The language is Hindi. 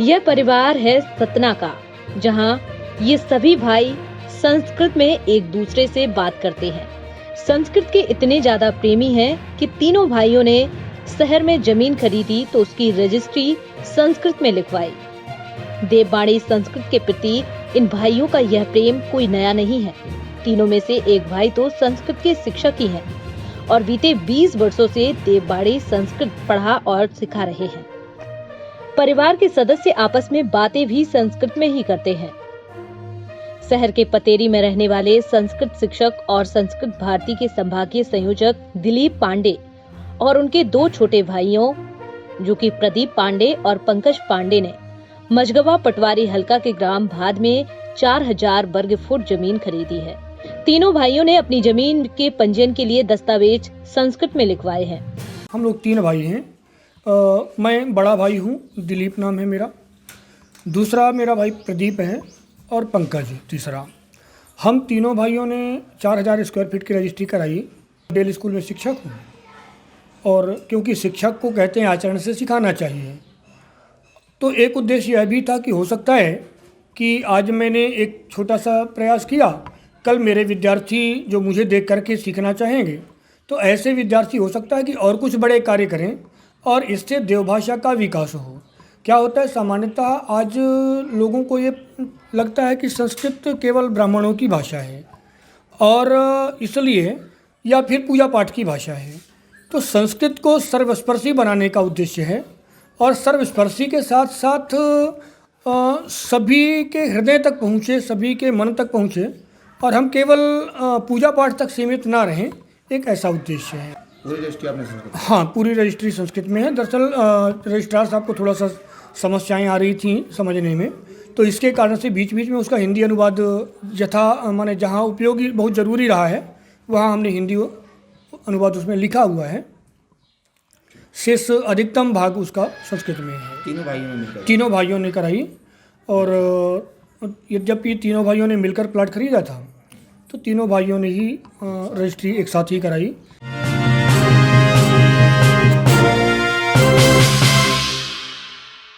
यह परिवार है सतना का, जहां ये सभी भाई संस्कृत में एक दूसरे से बात करते हैं। संस्कृत के इतने ज्यादा प्रेमी हैं कि तीनों भाइयों ने शहर में जमीन खरीदी तो उसकी रजिस्ट्री संस्कृत में लिखवाई। देववाणी संस्कृत के प्रति इन भाइयों का यह प्रेम कोई नया नहीं है। तीनों में से एक भाई तो संस्कृत के शिक्षक ही हैं और बीते 20 वर्षों से देववाणी संस्कृत पढ़ा और सिखा रहे हैं। परिवार के सदस्य आपस में बातें भी संस्कृत में ही करते हैं। शहर के पतेरी में रहने वाले संस्कृत शिक्षक और संस्कृत भारती के संभागीय संयोजक दिलीप पांडे और उनके दो छोटे भाइयों जो कि प्रदीप पांडे और पंकज पांडे ने मझगवा पटवारी हलका के ग्राम भाद में 4000 वर्ग फुट जमीन खरीदी है। तीनों भाइयों ने अपनी जमीन के पंजीयन के लिए दस्तावेज संस्कृत में लिखवाए हैं। हम लोग 3 भाई हैं। मैं बड़ा भाई हूँ, दिलीप नाम है मेरा। दूसरा मेरा भाई प्रदीप है और पंकज तीसरा। हम तीनों भाइयों ने 4000 स्क्वायर फीट की रजिस्ट्री कराई। डेली स्कूल में शिक्षक हूँ और क्योंकि शिक्षक को कहते हैं आचरण से सिखाना चाहिए, तो एक उद्देश्य यह भी था कि हो सकता है कि आज मैंने एक छोटा सा प्रयास किया, कल मेरे विद्यार्थी जो मुझे देख करके सीखना चाहेंगे, तो ऐसे विद्यार्थी हो सकता है कि और कुछ बड़े कार्य करें और इससे देवभाषा का विकास हो। क्या होता है, सामान्यतः आज लोगों को ये लगता है कि संस्कृत केवल ब्राह्मणों की भाषा है और इसलिए या फिर पूजा पाठ की भाषा है। तो संस्कृत को सर्वस्पर्शी बनाने का उद्देश्य है और सर्वस्पर्शी के साथ साथ सभी के हृदय तक पहुँचे, सभी के मन तक पहुँचे और हम केवल पूजा पाठ तक सीमित ना रहें, एक ऐसा उद्देश्य है। पूरी रजिस्ट्री आपने संस्कृत? हाँ, पूरी रजिस्ट्री संस्कृत में है। दरअसल रजिस्ट्रार साहब को थोड़ा सा समस्याएं आ रही थी समझने में, तो इसके कारण से बीच बीच में उसका हिंदी अनुवाद माने जहाँ उपयोगी बहुत ज़रूरी रहा है वहाँ हमने हिंदी अनुवाद उसमें लिखा हुआ है। शेष अधिकतम भाग उसका संस्कृत में है। तीनों भाइयों ने कराई और जब तीनों भाइयों ने मिलकर प्लाट खरीदा था तो तीनों भाइयों ने ही रजिस्ट्री एक साथ ही कराई।